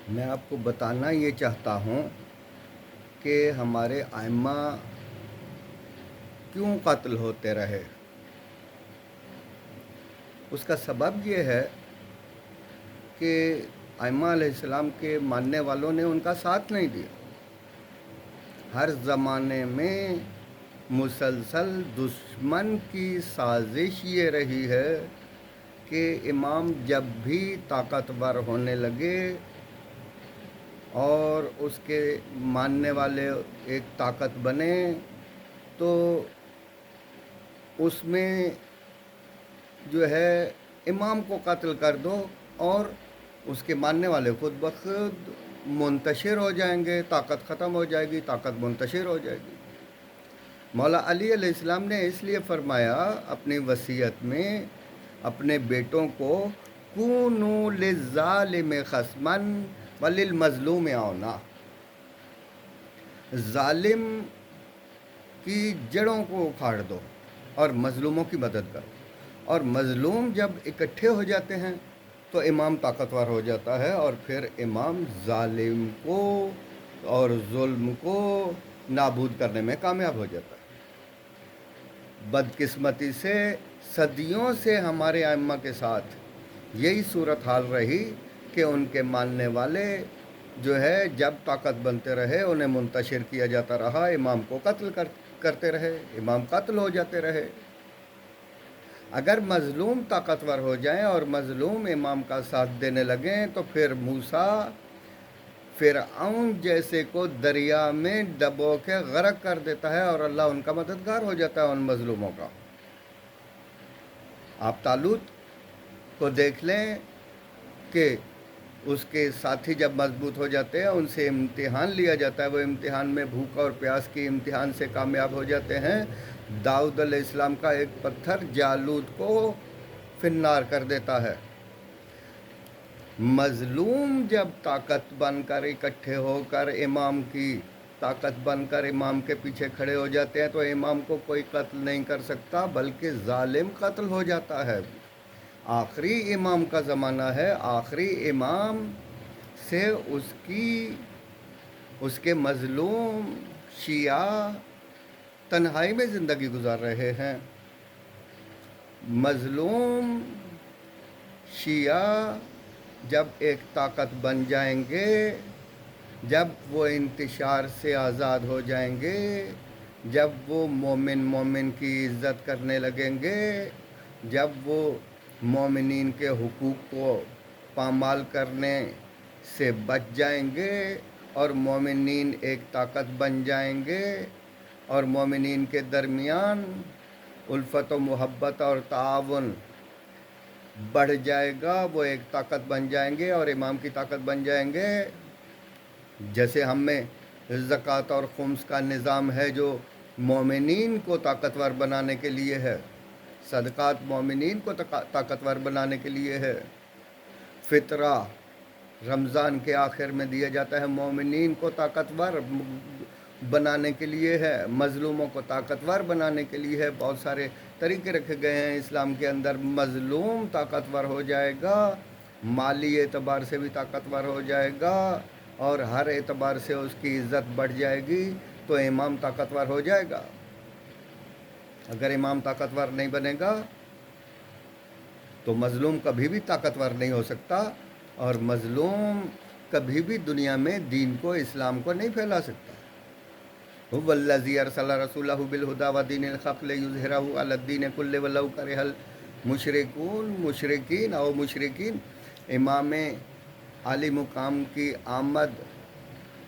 میں آپ کو بتانا یہ چاہتا ہوں کہ ہمارے ائمہ کیوں قتل ہوتے رہے۔ اس کا سبب یہ ہے کہ ائمہ علیہ السلام کے ماننے والوں نے ان کا ساتھ نہیں دیا۔ ہر زمانے میں مسلسل دشمن کی سازش یہ رہی ہے کہ امام جب بھی طاقتور ہونے لگے اور اس کے ماننے والے ایک طاقت بنے تو اس میں جو ہے امام کو قتل کر دو اور اس کے ماننے والے خود بخود منتشر ہو جائیں گے، طاقت ختم ہو جائے گی، طاقت منتشر ہو جائے گی۔ مولا علی علیہ السلام نے اس لیے فرمایا اپنی وصیت میں اپنے بیٹوں کو کونو للظالم خصمن وللمظلوم عونا، ظالم کی جڑوں کو اکھاڑ دو اور مظلوموں کی مدد کرو۔ اور مظلوم جب اکٹھے ہو جاتے ہیں تو امام طاقتور ہو جاتا ہے، اور پھر امام ظالم کو اور ظلم کو نابود کرنے میں کامیاب ہو جاتا ہے۔ بدقسمتی سے صدیوں سے ہمارے ائمہ کے ساتھ یہی صورتحال رہی کہ ان کے ماننے والے جو ہے جب طاقت بنتے رہے انہیں منتشر کیا جاتا رہا، امام کو قتل کرتے رہے، امام قتل ہو جاتے رہے۔ اگر مظلوم طاقتور ہو جائیں اور مظلوم امام کا ساتھ دینے لگیں تو پھر موسیٰ فرعون جیسے کو دریا میں ڈبو کے غرق کر دیتا ہے اور اللہ ان کا مددگار ہو جاتا ہے ان مظلوموں کا۔ آپ طالوت کو دیکھ لیں کہ اس کے ساتھی جب مضبوط ہو جاتے ہیں ان سے امتحان لیا جاتا ہے، وہ امتحان میں بھوک اور پیاس کی امتحان سے کامیاب ہو جاتے ہیں۔ داؤد علیہ السلام کا ایک پتھر جالوت کو فنار کر دیتا ہے۔ مظلوم جب طاقت بن کر اکٹھے ہو کر امام کی طاقت بن کر امام کے پیچھے کھڑے ہو جاتے ہیں تو امام کو کوئی قتل نہیں کر سکتا بلکہ ظالم قتل ہو جاتا ہے۔ آخری امام کا زمانہ ہے، آخری امام سے اس کے مظلوم شیعہ تنہائی میں زندگی گزار رہے ہیں۔ مظلوم شیعہ جب ایک طاقت بن جائیں گے، جب وہ انتشار سے آزاد ہو جائیں گے، جب وہ مومن کی عزت کرنے لگیں گے، جب وہ مومنین کے حقوق کو پامال کرنے سے بچ جائیں گے اور مومنین ایک طاقت بن جائیں گے اور مومنین کے درمیان الفت و محبت اور تعاون بڑھ جائے گا، وہ ایک طاقت بن جائیں گے اور امام کی طاقت بن جائیں گے۔ جیسے ہم میں زکوٰۃ اور خمس کا نظام ہے جو مومنین کو طاقتور بنانے کے لیے ہے، صدقات مومنین کو طاقتور بنانے کے لیے ہے، فطرہ رمضان کے آخر میں دیا جاتا ہے مومنین کو طاقتور بنانے کے لیے ہے، مظلوموں کو طاقتور بنانے کے لیے ہے۔ بہت سارے طریقے رکھے گئے ہیں اسلام کے اندر۔ مظلوم طاقتور ہو جائے گا، مالی اعتبار سے بھی طاقتور ہو جائے گا اور ہر اعتبار سے اس کی عزت بڑھ جائے گی تو امام طاقتور ہو جائے گا۔ اگر امام طاقتور نہیں بنے گا تو مظلوم کبھی بھی طاقتور نہیں ہو سکتا، اور مظلوم کبھی بھی دنیا میں دین کو، اسلام کو نہیں پھیلا سکتا۔ هو الذی ارسل رسولہ بالہدی ودین الحق لیظہرہ علی الدین کلہ ولو کرہ المشرکین او مشرکین۔ امام عالی مقام کی آمد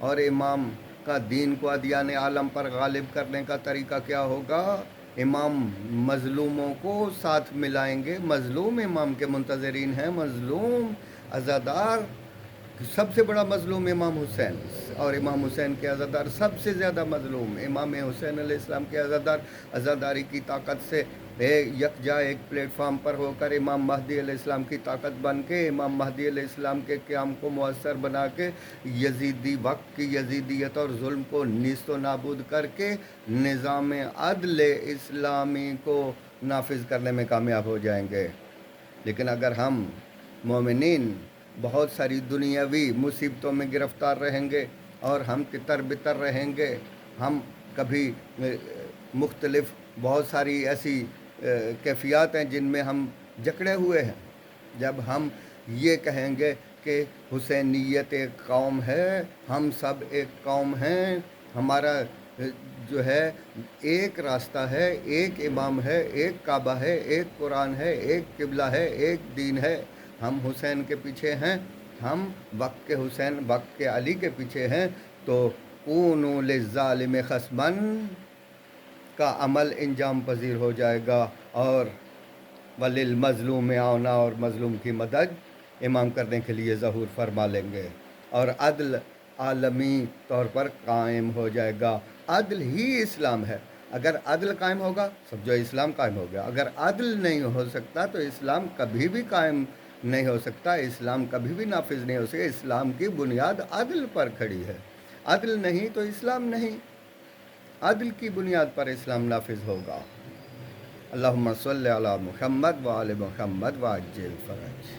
اور امام کا دین کو ادیان عالم پر غالب کرنے کا طریقہ کیا ہوگا؟ امام مظلوموں کو ساتھ ملائیں گے۔ مظلوم امام کے منتظرین ہیں، مظلوم عزادار۔ سب سے بڑا مظلوم امام حسین، اور امام حسین کے عزادار سب سے زیادہ مظلوم۔ امام حسین علیہ السلام کے عزادار عزاداری کی طاقت سے یکجا ایک پلیٹ فارم پر ہو کر امام مہدی علیہ السلام کی طاقت بن کے امام مہدی علیہ السلام کے قیام کو مؤثر بنا کے یزیدی وقت کی یزیدیت اور ظلم کو نیست و نابود کر کے نظام عدل اسلامی کو نافذ کرنے میں کامیاب ہو جائیں گے۔ لیکن اگر ہم مومنین بہت ساری دنیاوی مصیبتوں میں گرفتار رہیں گے اور ہم تتر بتر رہیں گے. ہم کبھی مختلف بہت ساری ایسی کیفیات ہیں جن میں ہم جکڑے ہوئے ہیں. جب ہم یہ کہیں گے کہ حسینیت ایک قوم ہے، ہم سب ایک قوم ہیں، ہمارا جو ہے ایک راستہ ہے، ایک امام ہے، ایک کعبہ ہے، ایک قرآن ہے، ایک قبلہ ہے، ایک دین ہے، ہم حسین کے پیچھے ہیں، ہم وقت کے حسین وقت کے علی کے پیچھے ہیں، تو کونوا للظالم خصما کا عمل انجام پذیر ہو جائے گا، اور وللمظلوم آونا، اور مظلوم کی مدد امام کرنے کے لیے ظہور فرما لیں گے، اور عدل عالمی طور پر قائم ہو جائے گا. عدل ہی اسلام ہے. اگر عدل قائم ہوگا سمجھو اسلام قائم ہو گیا. اگر عدل نہیں ہو سکتا تو اسلام کبھی بھی قائم نہیں ہو سکتا، اسلام کبھی بھی نافذ نہیں ہو سکتا. اسلام کی بنیاد عدل پر کھڑی ہے. عدل نہیں تو اسلام نہیں. عدل کی بنیاد پر اسلام نافذ ہوگا. اللہم صلی علی محمد وآل محمد وعجل فرج.